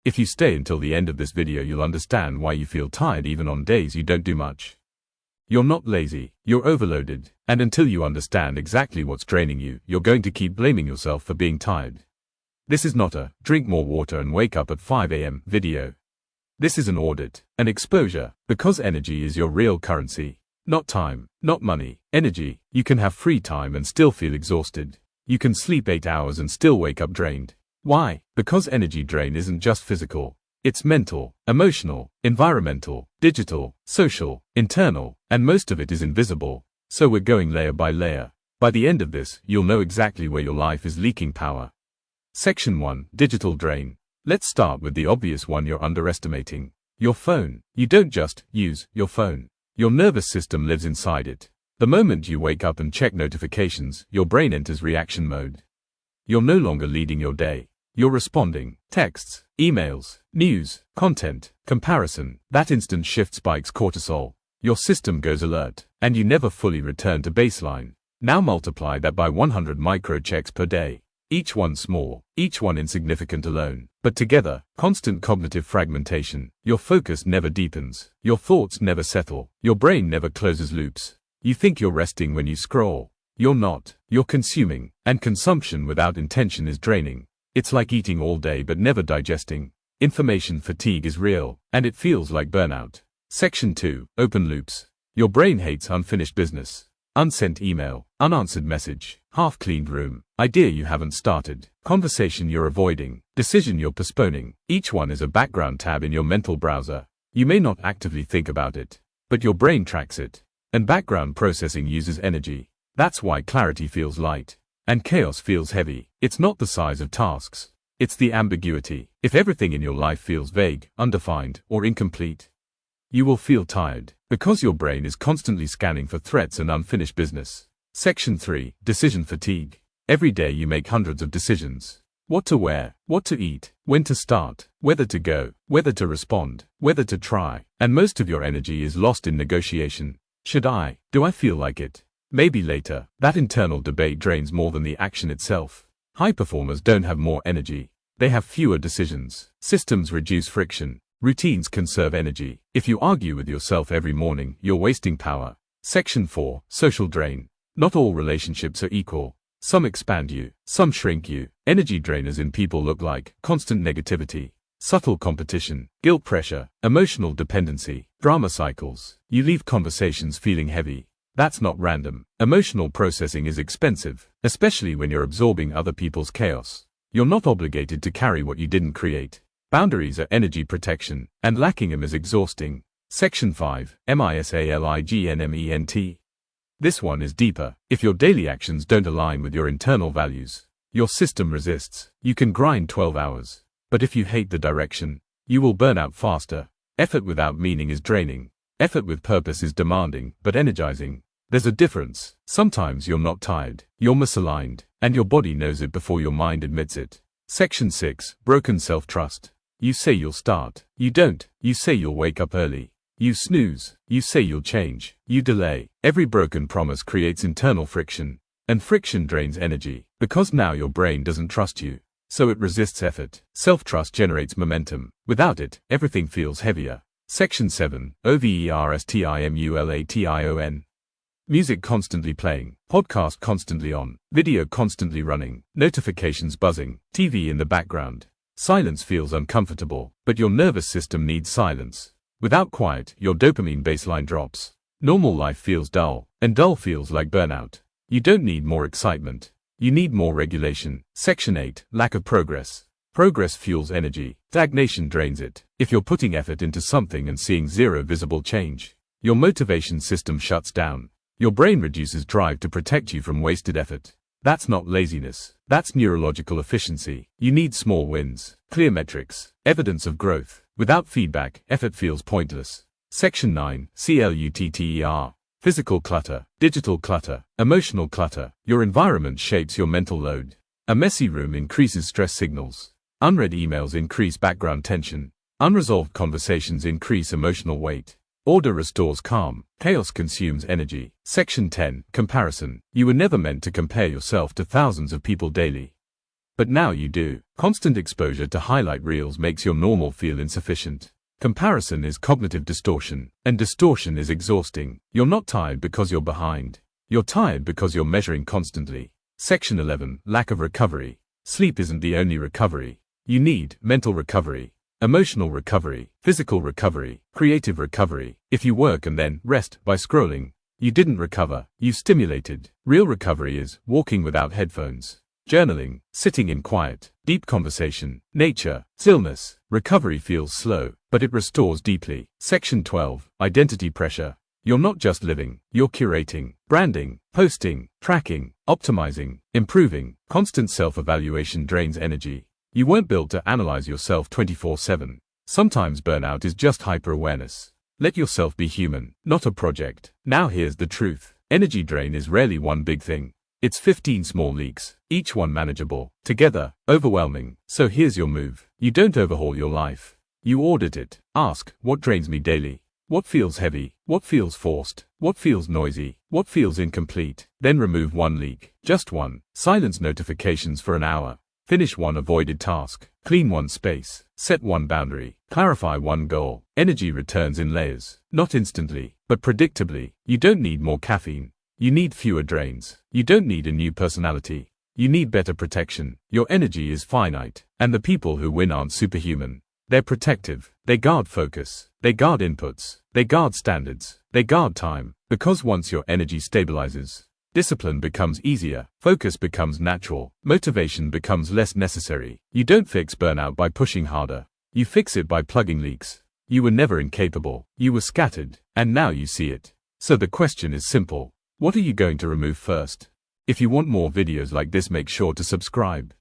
If you stay until the end of this video, you'll understand why you feel tired even on days you don't do much. You're not lazy, you're overloaded, and until you understand exactly what's draining you, you're going to keep blaming yourself for being tired. This is not a drink more water and wake up at 5 a.m. video. This is an audit, an exposure, because energy is your real currency. Not time, not money, energy. You can have free time and still feel exhausted. You can sleep 8 hours and still wake up drained. Why? Because energy drain isn't just physical. It's mental, emotional, environmental, digital, social, internal, and most of it is invisible. So we're going layer by layer. By the end of this, you'll know exactly where your life is leaking power. Section 1. Digital drain. Let's start with the obvious one you're underestimating. Your phone. You don't just use your phone. Your nervous system lives inside it. The moment you wake up and check notifications, your brain enters reaction mode. You're no longer leading your day. You're responding. Texts, emails, news, content, comparison. That instant shift spikes cortisol. Your system goes alert, and you never fully return to baseline. Now multiply that by 100 micro checks per day. Each one small, each one insignificant alone, but together, constant cognitive fragmentation. Your focus never deepens, your thoughts never settle, your brain never closes loops. You think you're resting when you scroll. You're not, you're consuming, and consumption without intention is draining. It's like eating all day but never digesting. Information fatigue is real, and it feels like burnout. Section 2. Open loops. Your brain hates unfinished business. Unsent email, unanswered message, half-cleaned room, idea you haven't started, conversation you're avoiding, decision you're postponing. Each one is a background tab in your mental browser. You may not actively think about it, but your brain tracks it. And background processing uses energy. That's why clarity feels light, and chaos feels heavy. It's not the size of tasks. It's the ambiguity. If everything in your life feels vague, undefined, or incomplete, you will feel tired, because your brain is constantly scanning for threats and unfinished business. Section 3. Decision fatigue. Every day you make hundreds of decisions. What to wear, what to eat, when to start, whether to go, whether to respond, whether to try, and most of your energy is lost in negotiation. Should I? Do I feel like it? Maybe later. That internal debate drains more than the action itself. High performers don't have more energy. They have fewer decisions. Systems reduce friction. Routines conserve energy. If you argue with yourself every morning, you're wasting power. Section 4. Social drain. Not all relationships are equal. Some expand you, some shrink you. Energy drainers in people look like constant negativity, subtle competition, guilt pressure, emotional dependency, drama cycles. You leave conversations feeling heavy. That's not random. Emotional processing is expensive, especially when you're absorbing other people's chaos. You're not obligated to carry what you didn't create. Boundaries are energy protection, and lacking them is exhausting. Section 5. MISALIGNMENT. This one is deeper. If your daily actions don't align with your internal values, your system resists. You can grind 12 hours, but if you hate the direction, you will burn out faster. Effort without meaning is draining. Effort with purpose is demanding, but energizing. There's a difference. Sometimes you're not tired, you're misaligned, and your body knows it before your mind admits it. Section 6. Broken self-trust. You say you'll start. You don't. You say you'll wake up early. You snooze. You say you'll change. You delay. Every broken promise creates internal friction. And friction drains energy, because now your brain doesn't trust you. So it resists effort. Self-trust generates momentum. Without it, everything feels heavier. Section 7. OVERSTIMULATION. Music constantly playing, podcast constantly on, video constantly running, notifications buzzing, TV in the background. Silence feels uncomfortable, but your nervous system needs silence. Without quiet, your dopamine baseline drops. Normal life feels dull, and dull feels like burnout. You don't need more excitement. You need more regulation. Section 8. Lack of progress. Progress fuels energy. Stagnation drains it. If you're putting effort into something and seeing zero visible change, your motivation system shuts down. Your brain reduces drive to protect you from wasted effort. That's not laziness. That's neurological efficiency. You need small wins, clear metrics, evidence of growth. Without feedback, effort feels pointless. Section 9. CLUTTER. Physical clutter, digital clutter, emotional clutter. Your environment shapes your mental load. A messy room increases stress signals. Unread emails increase background tension. Unresolved conversations increase emotional weight. Order restores calm. Chaos consumes energy. Section 10. Comparison. You were never meant to compare yourself to thousands of people daily. But now you do. Constant exposure to highlight reels makes your normal feel insufficient. Comparison is cognitive distortion, and distortion is exhausting. You're not tired because you're behind. You're tired because you're measuring constantly. Section 11. Lack of recovery. Sleep isn't the only recovery. You need mental recovery, emotional recovery, physical recovery, creative recovery. If you work and then rest by scrolling, you didn't recover, you stimulated. Real recovery is walking without headphones, journaling, sitting in quiet, deep conversation, nature, stillness. Recovery feels slow, but it restores deeply. Section 12. Identity pressure. You're not just living, you're curating, branding, posting, tracking, optimizing, improving. Constant self-evaluation drains energy. You weren't built to analyze yourself 24/7. Sometimes burnout is just hyper-awareness. Let yourself be human, not a project. Now here's the truth. Energy drain is rarely one big thing. It's 15 small leaks, each one manageable. Together, overwhelming. So here's your move. You don't overhaul your life. You audit it. Ask, what drains me daily? What feels heavy? What feels forced? What feels noisy? What feels incomplete? Then remove one leak. Just one. Silence notifications for an hour. Finish one avoided task. Clean one space. Set one boundary. Clarify one goal. Energy returns in layers. Not instantly, but predictably. You don't need more caffeine. You need fewer drains. You don't need a new personality. You need better protection. Your energy is finite, and the people who win aren't superhuman. They're protective. They guard focus. They guard inputs. They guard standards. They guard time. Because once your energy stabilizes, discipline becomes easier, focus becomes natural, motivation becomes less necessary. You don't fix burnout by pushing harder. You fix it by plugging leaks. You were never incapable. You were scattered, and now you see it. So the question is simple. What are you going to remove first? If you want more videos like this, make sure to subscribe.